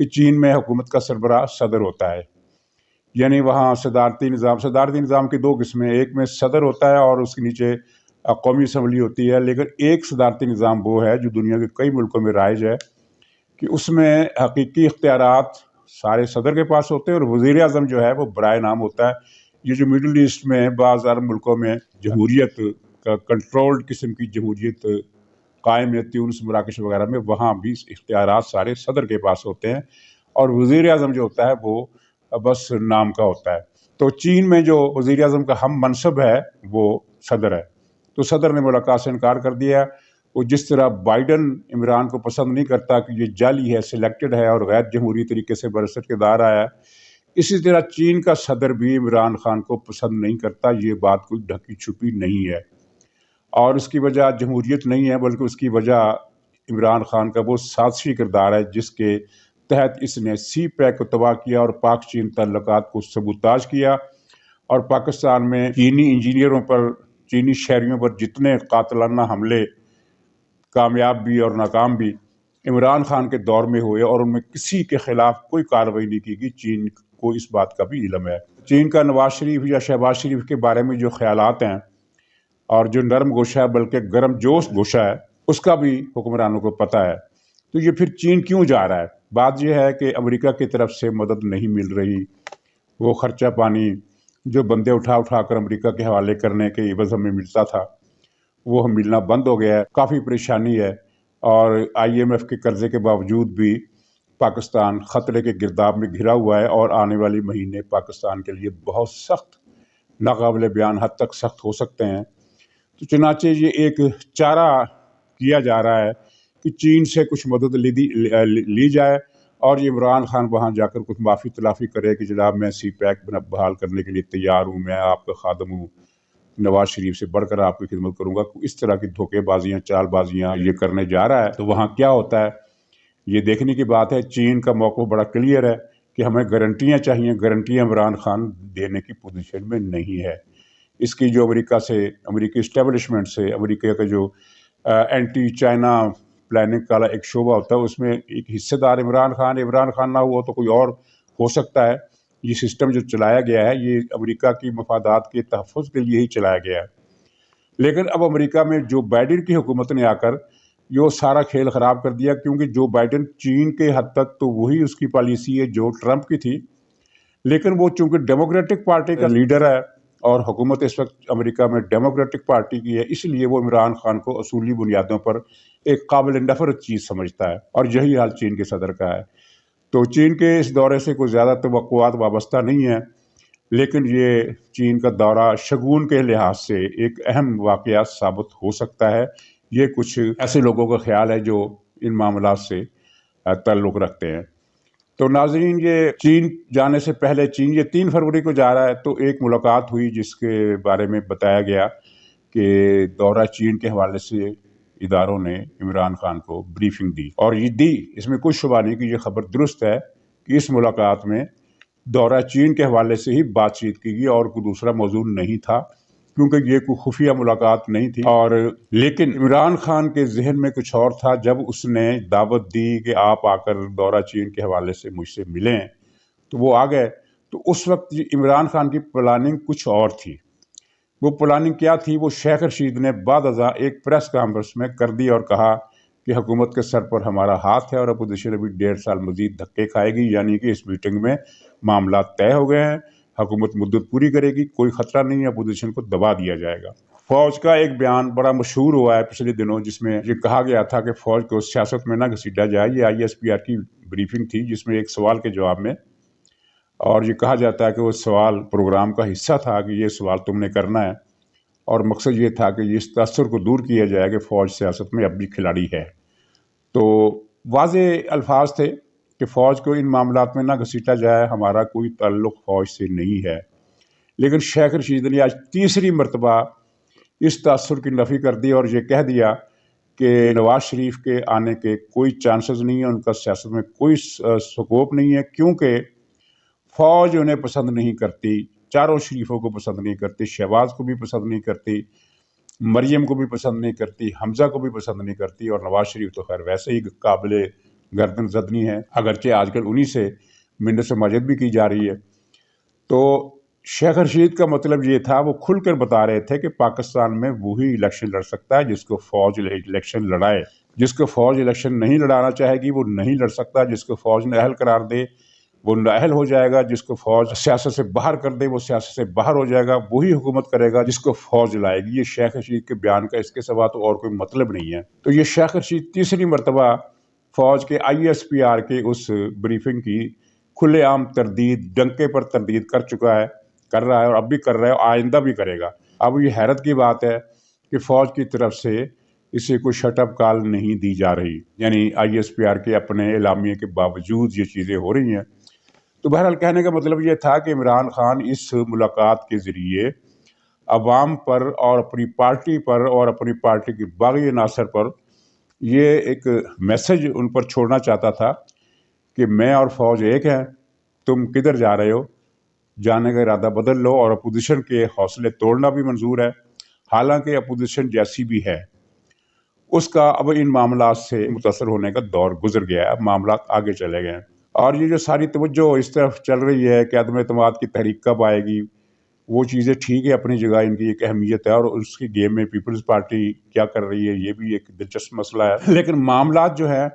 کہ چین میں حکومت کا سربراہ صدر ہوتا ہے، یعنی وہاں صدارتی نظام کی دو قسمیں، ایک میں صدر ہوتا ہے اور اس کے نیچے قومی اسمبلی ہوتی ہے، لیکن ایک صدارتی نظام وہ ہے جو دنیا کے کئی ملکوں میں رائج ہے کہ اس میں حقیقی اختیارات سارے صدر کے پاس ہوتے ہیں اور وزیر اعظم جو ہے وہ برائے نام ہوتا ہے۔ یہ جو مڈل ایسٹ میں بعض عرب ملکوں میں جمہوریت کا کنٹرولڈ قسم کی جمہوریت قائم ہے، تیونس، مراکش وغیرہ میں، وہاں بھی اختیارات سارے صدر کے پاس ہوتے ہیں اور وزیر اعظم جو ہوتا ہے وہ بس نام کا ہوتا ہے۔ تو چین میں جو وزیر اعظم کا ہم منصب ہے وہ صدر ہے، تو صدر نے ملاقات سے انکار کر دیا۔ وہ جس طرح بائیڈن عمران کو پسند نہیں کرتا کہ یہ جعلی ہے، سلیکٹڈ ہے اور غیر جمہوری طریقے سے برسر کردار آیا ہے، اسی طرح چین کا صدر بھی عمران خان کو پسند نہیں کرتا۔ یہ بات کوئی ڈھکی چھپی نہیں ہے اور اس کی وجہ جمہوریت نہیں ہے، بلکہ اس کی وجہ عمران خان کا وہ سازشی کردار ہے جس کے تحت اس نے سی پیک کو تباہ کیا اور پاک چین تعلقات کو سبوتاژ کیا، اور پاکستان میں چینی انجینئروں پر، چینی شہریوں پر جتنے قاتلانہ حملے کامیاب بھی اور ناکام بھی عمران خان کے دور میں ہوئے اور ان میں کسی کے خلاف کوئی کارروائی نہیں کی گئی، چین کو اس بات کا بھی علم ہے۔ چین کا نواز شریف یا شہباز شریف کے بارے میں جو خیالات ہیں اور جو نرم گوشہ ہے بلکہ گرم جوش گوشہ ہے، اس کا بھی حکمرانوں کو پتہ ہے۔ تو یہ پھر چین کیوں جا رہا ہے؟ بات یہ ہے کہ امریکہ کی طرف سے مدد نہیں مل رہی، وہ خرچہ پانی جو بندے اٹھا کر امریکہ کے حوالے کرنے کے عوض ہمیں ملتا تھا وہ ملنا بند ہو گیا ہے، کافی پریشانی ہے، اور IMF کے قرضے کے باوجود بھی پاکستان خطرے کے گرداب میں گھرا ہوا ہے اور آنے والی مہینے پاکستان کے لیے بہت سخت، ناقابل بیان حد تک سخت ہو سکتے ہیں۔ تو چنانچہ یہ ایک چارہ کیا جا رہا ہے کہ چین سے کچھ مدد لی جائے اور یہ عمران خان وہاں جا کر کچھ معافی تلافی کرے کہ جناب میں سی پیک بحال کرنے کے لیے تیار ہوں، میں آپ کا خادم ہوں، نواز شریف سے بڑھ کر آپ کی خدمت کروں گا۔ اس طرح کی دھوکے بازیاں، چال بازیاں یہ کرنے جا رہا ہے، تو وہاں کیا ہوتا ہے یہ دیکھنے کی بات ہے۔ چین کا موقف بڑا کلیئر ہے کہ ہمیں گارنٹیاں چاہیے، گارنٹیاں عمران خان دینے کی پوزیشن میں نہیں ہے۔ اس کی جو امریکی اسٹیبلشمنٹ سے، امریکہ کا جو اینٹی چائنا پلاننگ کا ایک شعبہ ہوتا ہے، اس میں ایک حصہ دار عمران خان نہ ہوا تو کوئی اور ہو سکتا ہے۔ یہ سسٹم جو چلایا گیا ہے یہ امریکہ کی مفادات کے تحفظ کے لیے ہی چلایا گیا ہے، لیکن اب امریکہ میں جو بائیڈن کی حکومت نے آ کر یہ سارا کھیل خراب کر دیا، کیونکہ جو بائیڈن چین کے حد تک تو وہی اس کی پالیسی ہے جو ٹرمپ کی تھی، لیکن وہ چونکہ ڈیموکریٹک پارٹی کا لیڈر ہے اور حکومت اس وقت امریکہ میں ڈیموکریٹک پارٹی کی ہے، اس لیے وہ عمران خان کو اصولی بنیادوں پر ایک قابل نفرت چیز سمجھتا ہے، اور یہی حال چین کے صدر کا ہے۔ تو چین کے اس دورے سے کوئی زیادہ توقعات وابستہ نہیں ہیں، لیکن یہ چین کا دورہ شگون کے لحاظ سے ایک اہم واقعہ ثابت ہو سکتا ہے۔ یہ کچھ ایسے لوگوں کا خیال ہے جو ان معاملات سے تعلق رکھتے ہیں۔ تو ناظرین، یہ چین جانے سے پہلے، چین یہ 3 فروری کو جا رہا ہے، تو ایک ملاقات ہوئی جس کے بارے میں بتایا گیا کہ دورہ چین کے حوالے سے اداروں نے عمران خان کو بریفنگ دی، اور یہ دی، اس میں کوئی شبہ نہیں کہ یہ خبر درست ہے کہ اس ملاقات میں دورہ چین کے حوالے سے ہی بات چیت کی گئی اور کوئی دوسرا موضوع نہیں تھا، کیونکہ یہ کوئی خفیہ ملاقات نہیں تھی۔ اور لیکن عمران خان کے ذہن میں کچھ اور تھا جب اس نے دعوت دی کہ آپ آ کر دورہ چین کے حوالے سے مجھ سے ملیں، تو وہ آ گئے۔ تو اس وقت عمران خان کی پلاننگ کچھ اور تھی۔ وہ پلاننگ کیا تھی؟ وہ شیخ رشید نے بعد ازاں ایک پریس کانفرنس میں کر دی اور کہا کہ حکومت کے سر پر ہمارا ہاتھ ہے اور اپوزیشن ابھی 1.5 سال مزید دھکے کھائے گی، یعنی کہ اس میٹنگ میں معاملات طے ہو گئے ہیں، حکومت مدت پوری کرے گی، کوئی خطرہ نہیں ہے، اپوزیشن کو دبا دیا جائے گا۔ فوج کا ایک بیان بڑا مشہور ہوا ہے پچھلے دنوں، جس میں یہ کہا گیا تھا کہ فوج کو سیاست میں نہ گھسیٹا جائے۔ یہ ISPR کی بریفنگ تھی جس میں ایک سوال کے جواب میں، اور یہ کہا جاتا ہے کہ وہ سوال پروگرام کا حصہ تھا کہ یہ سوال تم نے کرنا ہے، اور مقصد یہ تھا کہ اس تاثر کو دور کیا جائے کہ فوج سیاست میں اب بھی کھلاڑی ہے۔ تو واضح الفاظ تھے کہ فوج کو ان معاملات میں نہ گھسیٹا جائے، ہمارا کوئی تعلق فوج سے نہیں ہے۔ لیکن شیخ رشید نے آج تیسری مرتبہ اس تاثر کی نفی کر دی اور یہ کہہ دیا کہ نواز شریف کے آنے کے کوئی چانسز نہیں ہیں، ان کا سیاست میں کوئی سکوپ نہیں ہے، کیونکہ فوج انہیں پسند نہیں کرتی، چاروں شریفوں کو پسند نہیں کرتی، شہباز کو بھی پسند نہیں کرتی، مریم کو بھی پسند نہیں کرتی، حمزہ کو بھی پسند نہیں کرتی، اور نواز شریف تو خیر ویسے ہی قابل گردن زدنی ہے، اگرچہ آج کل انہی سے منت سے مجد بھی کی جا رہی ہے۔ تو شیخ رشید کا مطلب یہ تھا، وہ کھل کر بتا رہے تھے کہ پاکستان میں وہی الیکشن لڑ سکتا ہے جس کو فوج الیکشن لڑائے، جس کو فوج الیکشن نہیں لڑانا چاہے گی وہ نہیں لڑ سکتا، جس کو فوج نااہل قرار دے وہ نااہل ہو جائے گا، جس کو فوج سیاست سے باہر کر دے وہ سیاست سے باہر ہو جائے گا، وہی حکومت کرے گا جس کو فوج لائے گی۔ یہ شیخ رشید کے بیان کا اس کے سوا تو اور کوئی مطلب نہیں ہے۔ تو یہ شیخ رشید تیسری مرتبہ فوج کے ISPR کے اس بریفنگ کی کھلے عام تردید، ڈنکے پر تردید کر رہا ہے اور اب بھی کر رہا ہے اور آئندہ بھی کرے گا۔ اب یہ حیرت کی بات ہے کہ فوج کی طرف سے اسے کوئی شٹ اپ کال نہیں دی جا رہی، یعنی ISPR کے اپنے اعلامیے کے باوجود یہ چیزیں ہو رہی ہیں۔ تو بہرحال کہنے کا مطلب یہ تھا کہ عمران خان اس ملاقات کے ذریعے عوام پر اور اپنی پارٹی پر اور اپنی پارٹی کی باقی عناصر پر یہ ایک میسج ان پر چھوڑنا چاہتا تھا کہ میں اور فوج ایک ہیں، تم کدھر جا رہے ہو، جانے کا ارادہ بدل لو، اور اپوزیشن کے حوصلے توڑنا بھی منظور ہے، حالانکہ اپوزیشن جیسی بھی ہے اس کا اب ان معاملات سے متاثر ہونے کا دور گزر گیا ہے، اب معاملات آگے چلے گئے ہیں۔ اور یہ جو ساری توجہ اس طرف چل رہی ہے کہ عدم اعتماد کی تحریک کب آئے گی، وہ چیزیں ٹھیک ہے، اپنی جگہ ان کی ایک اہمیت ہے، اور اس کی گیم میں پیپلز پارٹی کیا کر رہی ہے یہ بھی ایک دلچسپ مسئلہ ہے۔ لیکن معاملات جو ہیں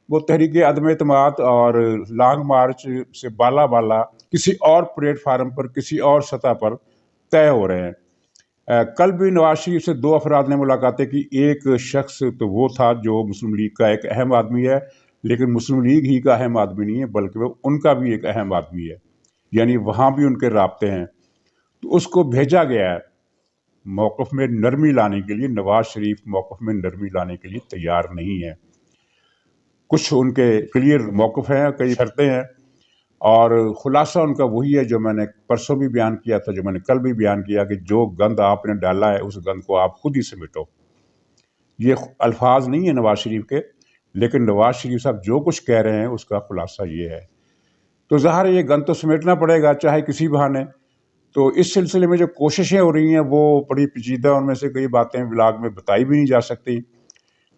وہ تحریک عدم اعتماد اور لانگ مارچ سے بالا کسی اور پلیٹ فارم پر، کسی اور سطح پر طے ہو رہے ہیں۔ کل بھی نواز شریف سے 2 افراد نے ملاقاتیں کی۔ ایک شخص تو وہ تھا جو مسلم لیگ کا ایک اہم آدمی ہے، لیکن مسلم لیگ ہی کا اہم آدمی نہیں ہے بلکہ وہ ان کا بھی ایک اہم آدمی ہے، یعنی وہاں بھی ان کے رابطے ہیں۔ تو اس کو بھیجا گیا ہے موقف میں نرمی لانے کے لیے۔ نواز شریف موقف میں نرمی لانے کے لیے تیار نہیں ہے۔ کچھ ان کے کلیئر موقف ہیں، کئی شرطیں ہیں، اور خلاصہ ان کا وہی ہے جو میں نے پرسوں بھی بیان کیا تھا، جو میں نے کل بھی بیان کیا، کہ جو گند آپ نے ڈالا ہے اس گند کو آپ خود ہی سمیٹو۔ یہ الفاظ نہیں ہیں نواز شریف کے، لیکن نواز شریف صاحب جو کچھ کہہ رہے ہیں اس کا خلاصہ یہ ہے۔ تو ظاہر ہے یہ گند تو سمیٹنا پڑے گا چاہے کسی بہانے۔ تو اس سلسلے میں جو کوششیں ہو رہی ہیں وہ بڑی پیچیدہ، ان میں سے کئی باتیں ولاگ میں بتائی بھی نہیں جا سکتی،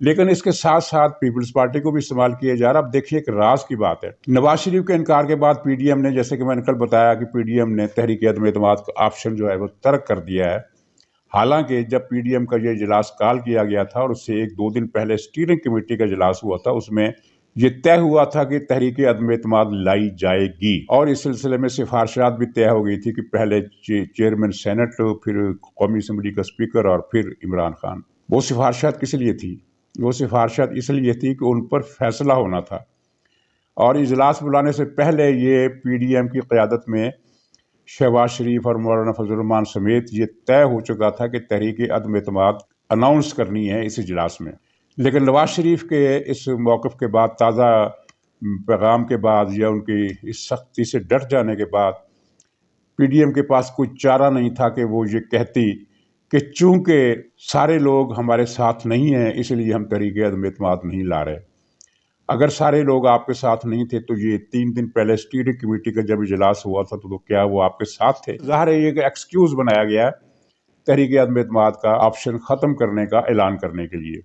لیکن اس کے ساتھ ساتھ پیپلز پارٹی کو بھی استعمال کیا جا رہا۔ اب دیکھیے ایک راز کی بات ہے، نواز شریف کے انکار کے بعد PDM نے، جیسے کہ میں نے کل بتایا کہ PDM نے تحریک عدم اعتماد کا آپشن جو ہے وہ ترک کر دیا ہے، حالانکہ جب PDM کا یہ اجلاس کال کیا گیا تھا اور اس سے 1-2 دن پہلے اسٹیئرنگ کمیٹی کا اجلاس ہوا تھا، اس میں یہ طے ہوا تھا کہ تحریک عدم اعتماد لائی جائے گی، اور اس سلسلے میں سفارشات بھی طے ہو گئی تھی کہ پہلے چیئرمین سینٹ، پھر قومی اسمبلی کا اسپیکر اور پھر عمران خان۔ وہ سفارشات کس لیے تھی؟ وہ سفارشات اس لیے تھی کہ ان پر فیصلہ ہونا تھا، اور اجلاس بلانے سے پہلے یہ PDM کی قیادت میں شہباز شریف اور مولانا فضل الرحمان سمیت یہ طے ہو چکا تھا کہ تحریک عدم اعتماد اناؤنس کرنی ہے اس اجلاس میں۔ لیکن نواز شریف کے اس موقف کے بعد، تازہ پیغام کے بعد، یا ان کی اس سختی سے ڈٹ جانے کے بعد، PDM کے پاس کوئی چارہ نہیں تھا کہ وہ یہ کہتی کہ چونکہ سارے لوگ ہمارے ساتھ نہیں ہیں اس لیے ہم تحریک عدم اعتماد نہیں لا رہے۔ اگر سارے لوگ آپ کے ساتھ نہیں تھے تو یہ 3 دن پہلے اسٹیئرنگ کمیٹی کا جب اجلاس ہوا تھا تو کیا وہ آپ کے ساتھ تھے؟ ظاہر ہے یہ ایک ایکسکیوز بنایا گیا ہے تحریک عدم اعتماد کا آپشن ختم کرنے کا اعلان کرنے کے لیے۔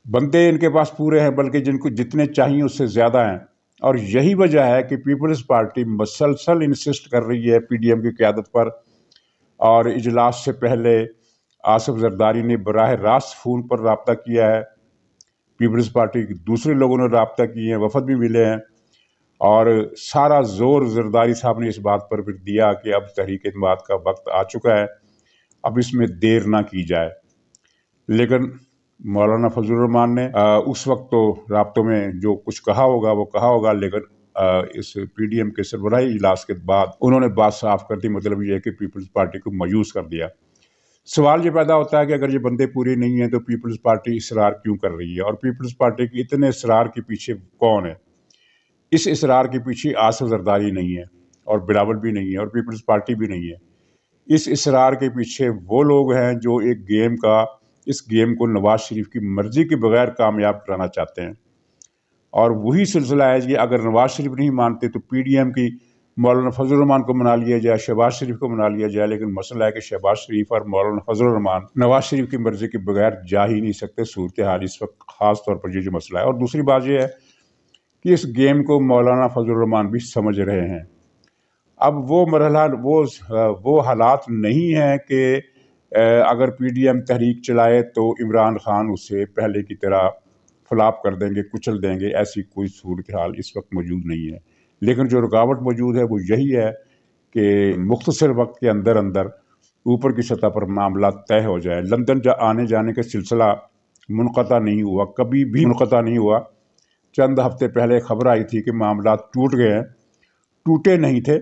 بندے ان کے پاس پورے ہیں، بلکہ جن کو جتنے چاہیے اس سے زیادہ ہیں، اور یہی وجہ ہے کہ پیپلز پارٹی مسلسل انسسٹ کر رہی ہے PDM کی قیادت پر، اور اجلاس سے پہلے آصف زرداری نے براہ راست فون پر رابطہ کیا ہے، پیپلز پارٹی کے دوسرے لوگوں نے رابطہ کیے ہیں، وفد بھی ملے ہیں، اور سارا زور زرداری صاحب نے اس بات پر پھر دیا کہ اب تحریک اعتماد کا وقت آ چکا ہے، اب اس میں دیر نہ کی جائے۔ لیکن مولانا فضل الرحمان نے اس وقت تو رابطوں میں جو کچھ کہا ہوگا وہ کہا ہوگا، لیکن اس PDM کے سربراہی اجلاس کے بعد انہوں نے بات صاف کر دی، مطلب یہ ہے کہ پیپلز پارٹی کو مایوس کر دیا۔ سوال یہ پیدا ہوتا ہے کہ اگر یہ بندے پورے نہیں ہیں تو پیپلز پارٹی اصرار کیوں کر رہی ہے، اور پیپلز پارٹی کے اتنے اصرار کے پیچھے کون ہے؟ اس اصرار کے پیچھے آصف زرداری نہیں ہے، اور بلاول بھی نہیں ہے، اور پیپلز پارٹی بھی نہیں ہے۔ اس اصرار کے پیچھے وہ لوگ ہیں جو اس گیم کو نواز شریف کی مرضی کے بغیر کامیاب کرانا چاہتے ہیں، اور وہی سلسلہ ہے کہ اگر نواز شریف نہیں مانتے تو PDM کی مولانا فضل الرحمان کو منا لیا جائے، شہباز شریف کو منا لیا جائے، لیکن مسئلہ ہے کہ شہباز شریف اور مولانا فضل الرحمان نواز شریف کی مرضی کے بغیر جا ہی نہیں سکتے۔ صورتحال اس وقت خاص طور پر یہ جو مسئلہ ہے، اور دوسری بات یہ ہے کہ اس گیم کو مولانا فضل الرحمان بھی سمجھ رہے ہیں۔ اب وہ مرحلہ وہ حالات نہیں ہیں کہ اگر پی ڈی ایم تحریک چلائے تو عمران خان اسے پہلے کی طرح فلاپ کر دیں گے، کچل دیں گے، ایسی کوئی صورتحال اس وقت موجود نہیں ہے۔ لیکن جو رکاوٹ موجود ہے وہ یہی ہے کہ مختصر وقت کے اندر اوپر کی سطح پر معاملات طے ہو جائے۔ لندن آنے جانے کا سلسلہ منقطع نہیں ہوا، کبھی بھی منقطع نہیں ہوا۔ چند ہفتے پہلے خبر آئی تھی کہ معاملات ٹوٹ گئے ہیں، ٹوٹے نہیں تھے،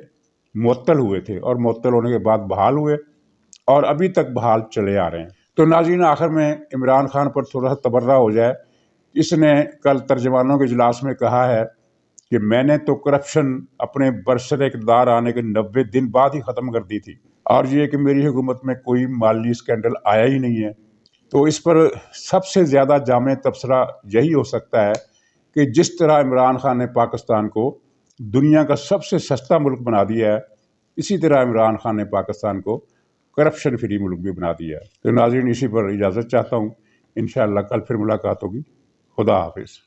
معطل ہوئے تھے، اور معطل ہونے کے بعد بحال ہوئے، اور ابھی تک بحال چلے آ رہے ہیں۔ تو ناظرین، آخر میں عمران خان پر تھوڑا سا تبرہ ہو جائے۔ اس نے کل ترجمانوں کے اجلاس میں کہا ہے کہ میں نے تو کرپشن اپنے برسر اقتدار آنے کے 90 دن بعد ہی ختم کر دی تھی، اور یہ کہ میری حکومت میں کوئی مالی اسکینڈل آیا ہی نہیں ہے۔ تو اس پر سب سے زیادہ جامع تبصرہ یہی ہو سکتا ہے کہ جس طرح عمران خان نے پاکستان کو دنیا کا سب سے سستا ملک بنا دیا ہے، اسی طرح عمران خان نے پاکستان کو کرپشن فری ملک بھی بنا دیا ہے۔ تو ناظرین، اسی پر اجازت چاہتا ہوں، انشاءاللہ کل پھر ملاقات ہوگی۔ خدا حافظ۔